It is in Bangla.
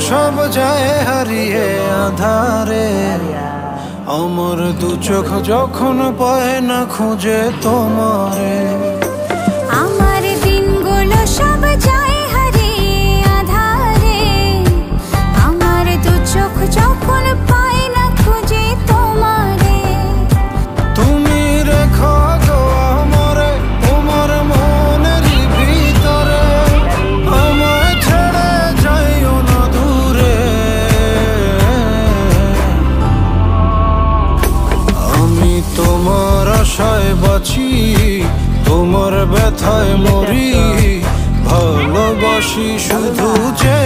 সব যায় হারিয়ে আধারে। আমার দু চোখ যখন পায় না খুঁজে তোমারে। আমার দিনগুলো সব যায় হারিয়ে আধারে। আমার দু চোখ যখন পায় না খুঁজে তোমারে। তুমি রেখো গো আমারে তোমার মনের ভিতরে, আমায় ছেড়ে যাইও না দূরে। আমি তোমার আশায় বাঁচি, তোমার ব্যথায় মরি, ভালোবাসি শুধু যে